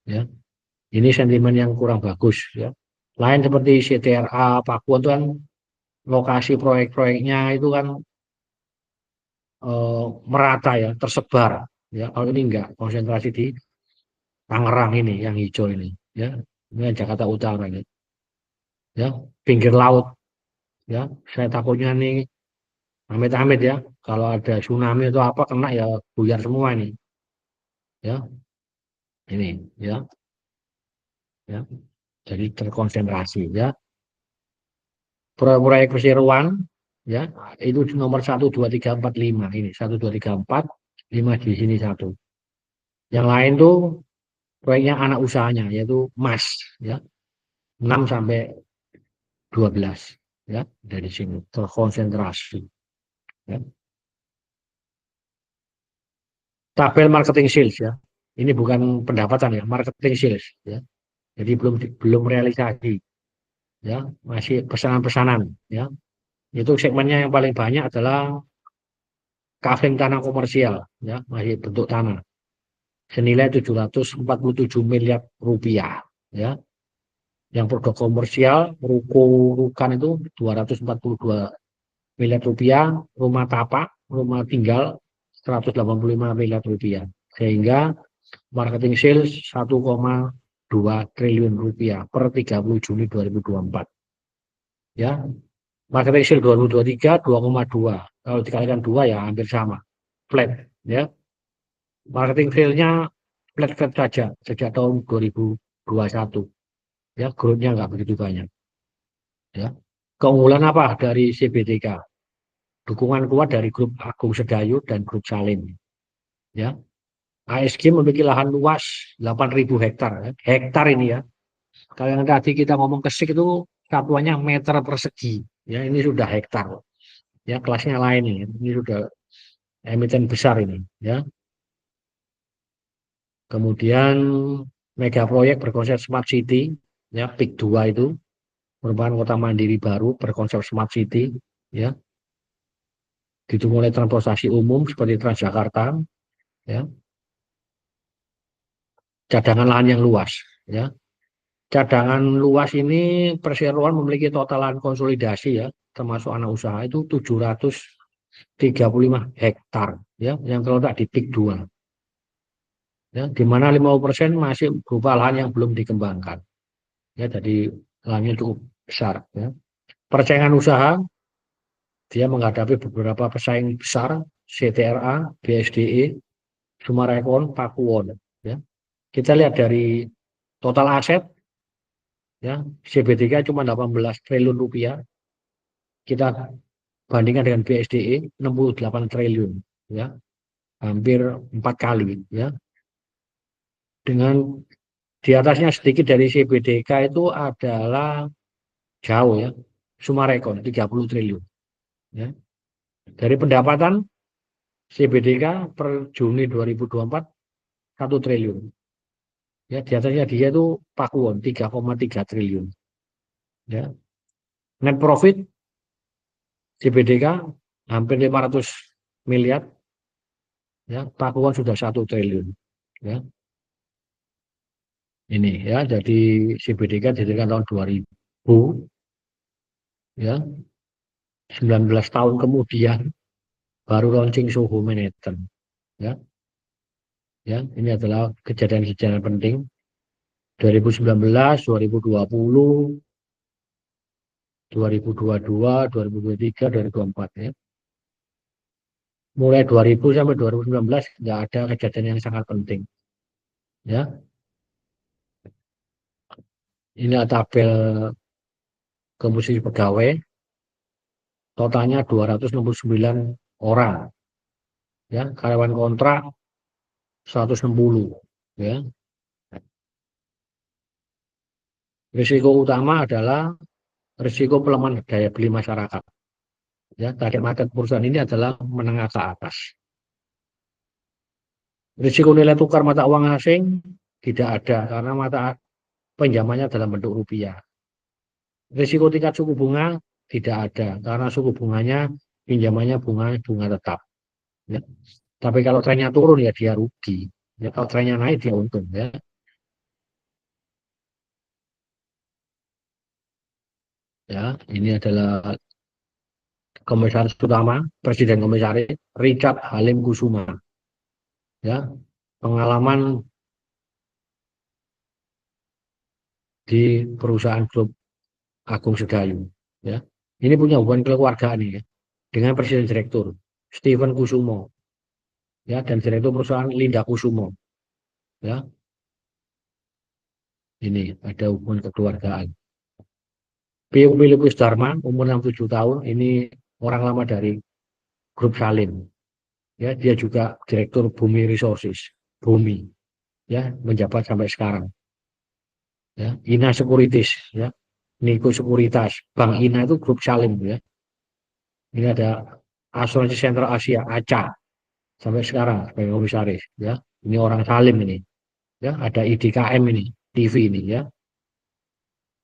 ya. Ini sentimen yang kurang bagus, ya. Lain seperti CTRA, Pakuan itu kan lokasi proyek-proyeknya itu kan merata, ya, tersebar, ya. Kalau ini enggak, konsentrasi di Tangerang ini yang hijau ini, ya. Ini Jakarta Utara ini, ya, pinggir laut, ya. Saya takutnya nih amit-amit, ya, kalau ada tsunami atau apa kena ya buyar semua ini, ya. Ini, ya, ya. Jadi terkonsentrasi, ya. Proyek-proyek perseroan, ya, itu nomor 1, 2, 3, 4, 5 ini 1, 2, 3, 4, 5 di sini satu. Yang lain tuh proyeknya anak usahanya yaitu Mas, ya, 6 sampai 12, ya, dari sini terkonsentrasi, ya. Tabel marketing sales, ya, ini bukan pendapatan, ya, marketing sales, ya, jadi belum realisasi, ya, masih pesanan-pesanan, ya. Itu segmennya yang paling banyak adalah kafling tanah komersial, ya, masih bentuk tanah senilai 747 miliar rupiah, ya. Yang produk komersial ruko rukan itu 242 miliar rupiah, rumah tapak, rumah tinggal 185 miliar rupiah, sehingga marketing sales 1,2 triliun rupiah per 30 Juni 2024, ya. Marketing sales 2023 2,2, kalau dikalikan 2 ya hampir sama, flat, ya. Marketing sales-nya flat-flat saja sejak tahun 2021, ya, growth-nya nggak begitu banyak, ya. Keunggulan apa dari CBDK? Dukungan kuat dari grup Agung Sedayu dan grup Salim, ya. ASG memiliki lahan luas 8.000 hektar, ya. Hektar ini, ya. Kalau yang tadi kita ngomong kesik itu satuannya meter persegi, ya, ini sudah hektar, ya, kelasnya lain ini sudah emiten besar ini, ya. Kemudian mega proyek berkonsep smart city, ya PIK 2 itu merupakan kota mandiri baru berkonsep smart city, ya didukung oleh transportasi umum seperti Transjakarta, ya cadangan lahan yang luas, ya cadangan luas ini perseroan memiliki total lahan konsolidasi ya termasuk anak usaha itu 735 hektar, ya yang terletak di PIK 2, ya di mana 50% masih berupa lahan yang belum dikembangkan, ya jadi lahannya cukup besar, ya. Persaingan usaha, dia menghadapi beberapa pesaing besar, CTRA, BSDE, Summarecon, Pakuwon, ya. Kita lihat dari total aset, ya CBTK cuma 18 triliun rupiah, kita bandingkan dengan BSDE 68 triliun, ya hampir 4 kali, ya. Dengan di atasnya sedikit dari CBDK itu adalah jauh, ya Summarecon 30 triliun, ya. Dari pendapatan CBDK per Juni 2024 1 triliun, ya di atasnya dia itu Pakuwon 3,3 triliun, ya. Net profit CBDK hampir 500 miliar, ya Pakuwon sudah 1 triliun, ya ini, ya jadi CBDK didirikan tahun 2000, ya 19 tahun kemudian baru launching Soho Manhattan, ya ini adalah kejadian-kejadian penting 2019, 2020, 2022, 2023, 2024, ya. Mulai 2000 sampai 2019 nggak ada kejadian yang sangat penting, ya. Ini tabel komposisi pegawai, totalnya 269 orang, ya. Karyawan kontrak 160, ya. Risiko utama adalah risiko pelemahan daya beli masyarakat, ya. Target market perusahaan ini adalah menengah ke atas. Risiko nilai tukar mata uang asing tidak ada karena mata pinjamannya dalam bentuk rupiah. Risiko tingkat suku bunga tidak ada karena suku bunganya pinjamannya bunga tetap, ya. Tapi kalau trennya turun ya dia rugi, ya kalau trennya naik dia untung, ya. Ya ini adalah komisaris utama, presiden komisaris Richard Halim Kusuma, ya pengalaman di perusahaan grup Agung Sedayu, ya ini punya hubungan keluargaan ya dengan presiden direktur Stephen Kusumo, ya dan direktur perusahaan Linda Kusumo, ya ini ada hubungan kekeluargaan. Piung Philippus Dharma umur 67 tahun, ini orang lama dari grup Salim, ya dia juga direktur Bumi Resources, Bumi, ya menjabat sampai sekarang, ya Ina Securities, ya Niko Sekuritas, Bank Ina itu grup Salim, ya ini ada Asuransi Sentral Asia ACA sampai sekarang sebagai komisaris, ya ini orang Salim ini, ya ada IDKM ini TV ini, ya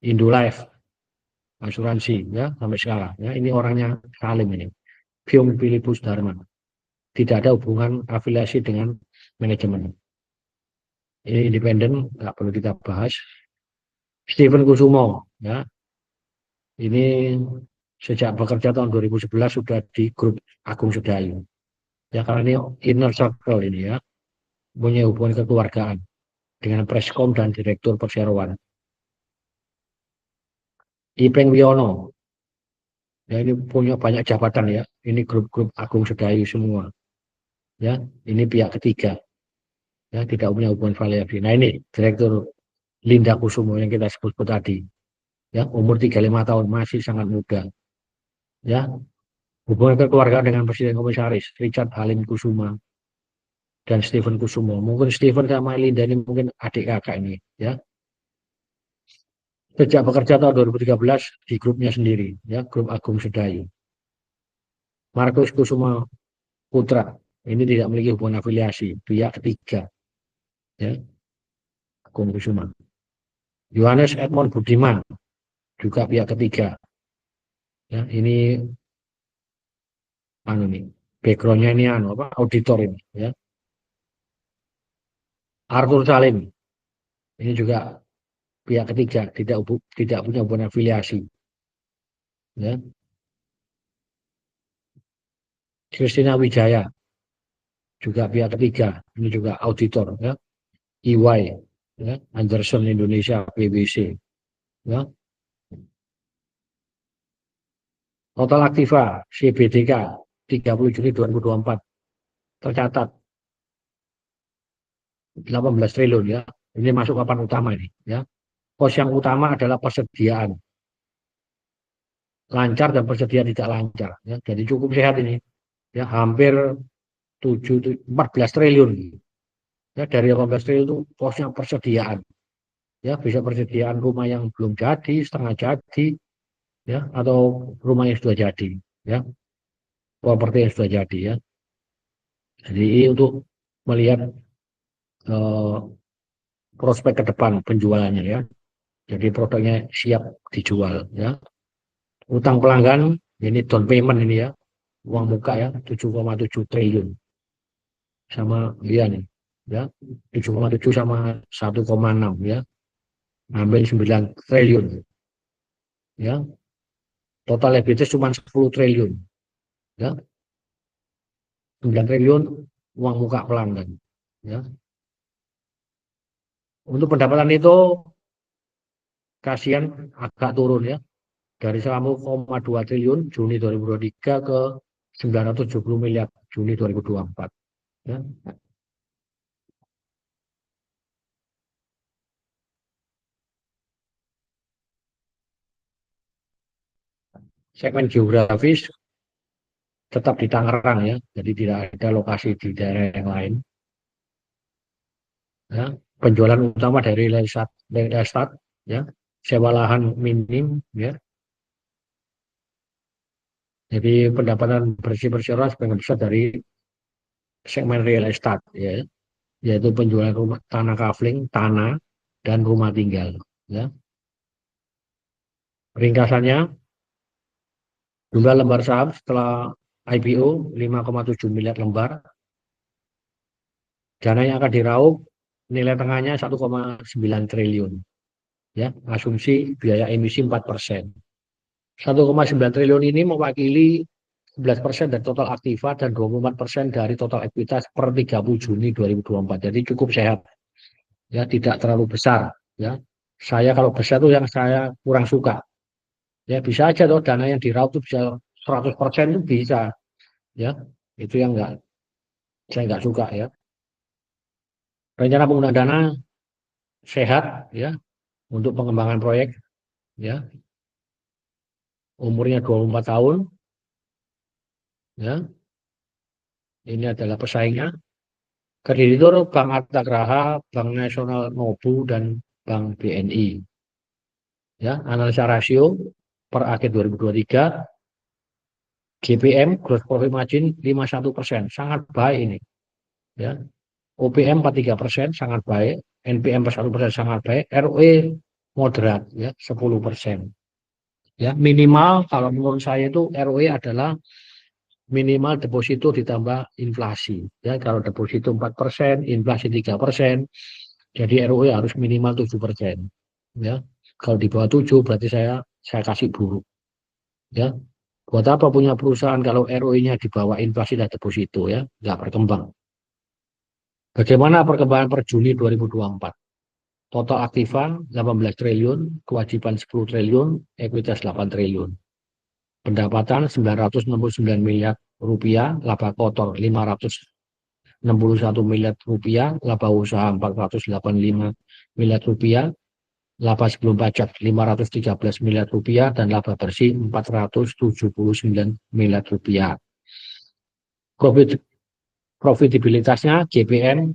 Indolife asuransi, ya sampai sekarang, ya ini orangnya Salim ini Piung Philippus Dharma, tidak ada hubungan afiliasi dengan manajemen, ini independen, nggak perlu kita bahas. Stephen Kusumo, ya ini sejak bekerja tahun 2011 sudah di grup Agung Sedayu, ya karena ini inner circle ini, ya punya hubungan kekeluargaan dengan Preskom dan Direktur Perseroan. Ipeng Wiono, ya ini punya banyak jabatan, ya ini grup-grup Agung Sedayu semua, ya ini pihak ketiga, ya tidak punya hubungan variabel. Nah ini Direktur Linda Kusumo yang kita sebut tadi, ya umur 35 tahun masih sangat muda, ya hubungan kekeluargaan dengan Presiden Komisaris Richard Halim Kusuma dan Stephen Kusumo. Mungkin Stephen sama Linda ini mungkin adik kakak ini, ya sejak bekerja tahun 2013 di grupnya sendiri, ya grup Agung Sedayu. Markus Kusuma Putra ini tidak memiliki hubungan afiliasi, pihak ketiga, ya Agung Kusuma. Yohanes Edmond Budiman, juga pihak ketiga. Ya, ini backgroundnya ini auditor ini. Ya. Arthur Salim, ini juga pihak ketiga, tidak punya hubungan afiliasi. Ya. Christina Wijaya, juga pihak ketiga, ini juga auditor. Ya. EY, ya. Anderson Indonesia, PwC. Ya. Total aktiva CBDK 30 Juni 2024 tercatat 18 triliun ya. Ini masuk papan utama ini ya. Pos yang utama adalah persediaan lancar dan persediaan tidak lancar ya. Jadi cukup sehat ini ya, hampir 14 triliun ya. Dari 18 triliun itu posnya persediaan ya, bisa persediaan rumah yang belum jadi, setengah jadi ya, atau rumah yang sudah jadi ya, properti yang sudah jadi ya. Jadi untuk melihat eh, prospek ke depan penjualannya ya. Jadi produknya siap dijual ya. Utang pelanggan ini down payment ini ya, uang muka ya 7,7 triliun sama dia nih ya, 7,7 sama 1,6 ya, ambil 9 triliun ya. Total liabilities cuma 10 triliun ya, 9 triliun uang muka pelanggan ya. Untuk pendapatan itu kasihan agak turun ya, dari 1,2 triliun Juni 2023 ke 970 miliar Juni 2024 ya. Segmen geografis tetap di Tangerang ya, jadi tidak ada lokasi di daerah yang lain ya. Penjualan utama dari real estate ya, sewa lahan minim ya. Jadi pendapatan bersih orang sebagian besar dari segmen real estate ya, yaitu penjualan rumah, tanah kafling, tanah dan rumah tinggal ya. Ringkasannya, jumlah lembar saham setelah IPO 5,7 miliar lembar. Dana yang akan diraup nilai tengahnya 1,9 triliun ya, asumsi biaya emisi 4%. 1,9 triliun ini mewakili 11% dari total aktiva dan 24% dari total ekuitas per 30 Juni 2024. Jadi cukup sehat ya, tidak terlalu besar ya. Saya kalau besar itu yang saya kurang suka ya. Bisa aja tuh dana yang diraup itu bisa 100% itu bisa ya, itu yang saya nggak suka ya. Rencana penggunaan dana sehat ya, untuk pengembangan proyek ya, umurnya 24 tahun ya. Ini adalah pesaingnya. Kreditur Bank Arta Graha, Bank Nasional Nobu, dan Bank BNI. Ya, analisa rasio per akhir 2023, GPM gross profit margin 51%, sangat baik ini. Ya, OPM 43%, sangat baik. NPM 1% sangat baik. ROE moderat ya, 10%. Ya, minimal kalau menurut saya itu ROE adalah minimal deposito ditambah inflasi ya. Kalau deposito 4%, inflasi 3%, jadi ROE harus minimal 7% ya. Kalau di bawah 7 berarti saya kasih buruk ya. Buat apa punya perusahaan kalau ROE-nya di bawah inflasi dan deposito ya, nggak berkembang. Bagaimana perkembangan per Juni 2024? Total aktiva 18 triliun, kewajiban 10 triliun, ekuitas 8 triliun. Pendapatan 969 miliar rupiah, laba kotor 561 miliar rupiah, laba usaha 485 miliar rupiah, laba sebelum pajak 513 miliar rupiah, dan laba bersih 479 miliar rupiah. Profitabilitasnya GPM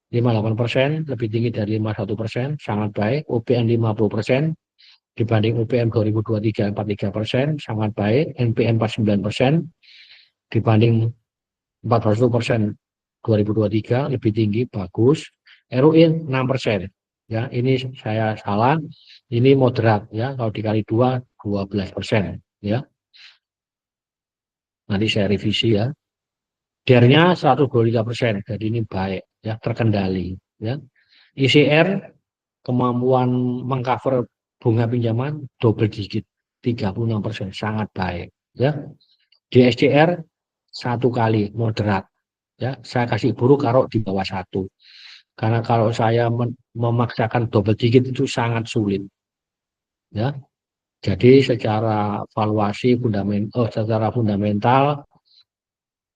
58%, lebih tinggi dari 51%, sangat baik. OPM 50% dibanding OPM 2023 43%, sangat baik. NPM 49% dibanding 41% 2023, lebih tinggi, bagus. ROE 6%. Ya, ini saya salah. Ini moderat ya. Kalau dikali 2, 12%. Ya, nanti saya revisi ya. DER-nya 123%. Jadi ini baik ya, terkendali ya. ICR kemampuan mengcover bunga pinjaman double digit 36%, sangat baik ya. DSCR satu kali moderat ya. Saya kasih buruk kalau di bawah satu, karena kalau saya memaksakan double digit itu sangat sulit ya. Jadi secara fundamental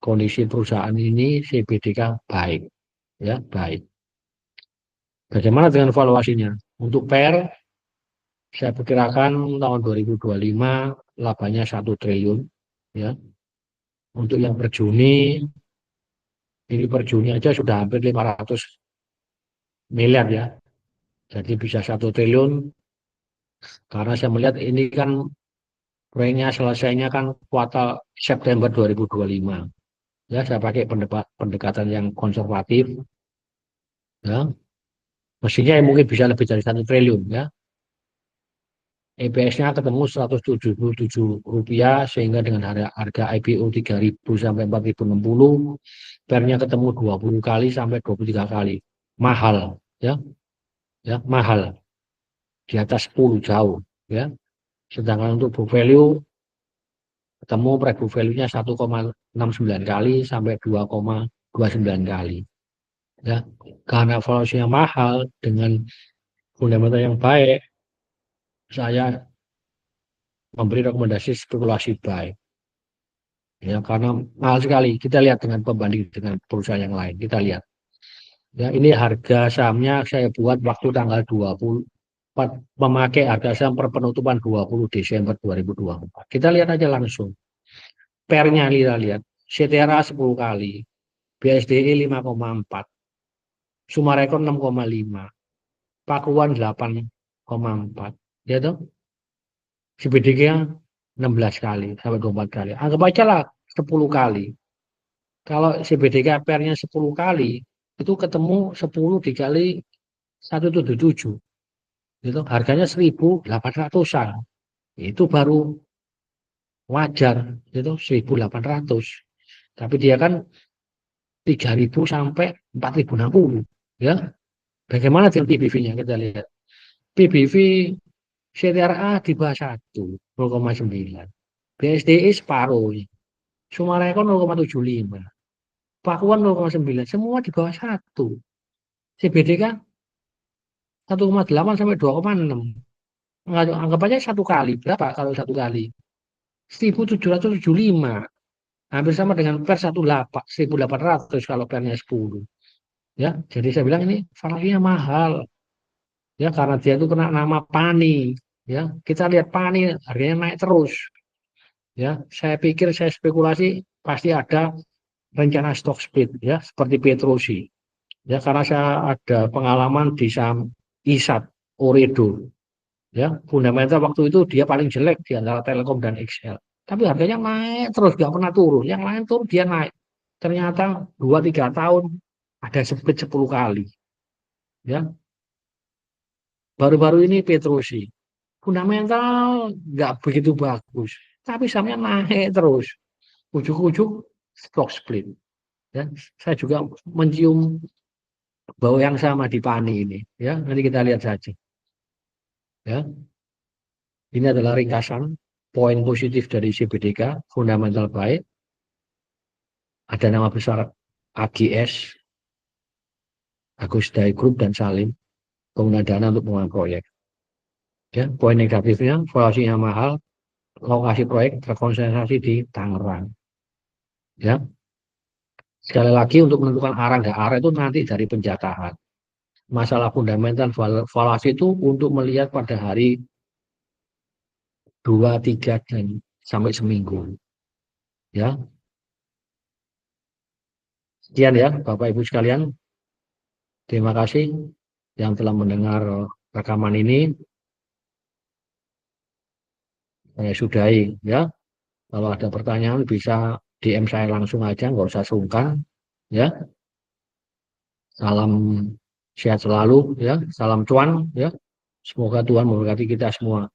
kondisi perusahaan ini CBDK baik ya, baik. Bagaimana dengan valuasinya? Untuk PER saya perkirakan tahun 2025 labanya 1 triliun ya. Untuk yang per Juni, ini per Juni aja sudah hampir 500 miliar ya. Jadi bisa 1 triliun, karena saya melihat ini kan proyeknya selesainya kan kuartal September 2025. Ya, saya pakai pendekatan yang konservatif ya. Mestinya mungkin bisa lebih dari 1 triliun ya. EPS-nya ketemu Rp177, sehingga dengan harga IPO 3.000 sampai 4.060, PER-nya ketemu 20 kali sampai 23 kali. Mahal ya, ya mahal, di atas 10 jauh ya. Sedangkan untuk book value ketemu pre-book value-nya 1,69 kali sampai 2,29 kali ya. Karena valuasinya mahal dengan fundamental yang baik, saya memberi rekomendasi spekulasi buy ya, karena mahal sekali. Kita lihat dengan pembanding dengan perusahaan yang lain, kita lihat ya. Ini harga sahamnya saya buat waktu tanggal 20, memakai harga saham per penutupan 20 Desember 2024. Kita lihat aja langsung pernya, kita lihat CTRA 10 kali, BSDE 5,4, Sumarekon 6,5, Pakuan 8,4 ya toh. CBDK 16 kali sampai 24 kali. Anggap aja lah 10 kali. Kalau CBDK pernya 10 kali, itu ketemu 10 dikali 177. Gitu. Harganya 1.800-an. Itu baru wajar, itu 1.800. Tapi dia kan 3.000 sampai 4.060. Ya. Bagaimana dengan PBV-nya? Kita lihat. PBV CTRA di bawah 1, 0,9. BSDI separuh. Sumarekon 0,75. Pakuan 0,9. Semua di bawah 1. CBDK 1,8 sampai 2,6. Anggap aja satu kali. Berapa kalau satu kali? 1.775. Hampir sama dengan per 1.800 kalau pernya 10. Ya, jadi saya bilang ini valuasinya mahal. Ya, karena dia itu kena nama Pani. Ya, kita lihat Pani harganya naik terus. Ya, saya pikir, saya spekulasi pasti ada rencana stock split ya, seperti Petrosi. Ya, karena saya ada pengalaman di saham ISAT Oredo. Ya, fundamental waktu itu dia paling jelek di antara Telkom dan XL. Tapi harganya naik terus, nggak pernah turun. Yang lain turun, dia naik. Ternyata 2-3 tahun ada split 10 kali. Ya, baru-baru ini Petrosi. Fundamental nggak begitu bagus. Tapi sahamnya naik terus. Ujuk-ujuk stock split. Ya, saya juga mencium bau yang sama di Pani ini. Ya, nanti kita lihat saja. Ya, ini adalah ringkasan poin positif dari CBDK, fundamental baik. Ada nama besar AGS, Agus Dai Group dan Salim, pengguna dana untuk pengembangan proyek. Ya, poin negatifnya, valuasinya mahal, lokasi proyek terkonsentrasi di Tangerang. Ya, sekali lagi untuk menentukan arah nggak arah itu nanti dari penjatahan. Masalah fundamental valuasi itu untuk melihat pada hari 2, 3 dan sampai seminggu. Ya, sekian ya Bapak Ibu sekalian. Terima kasih yang telah mendengar rekaman ini. Saya sudahi ya. Kalau ada pertanyaan bisa DM saya langsung aja, nggak usah sungkan. Ya, salam Sehat selalu ya. Salam cuan ya. Semoga Tuhan memberkati kita semua.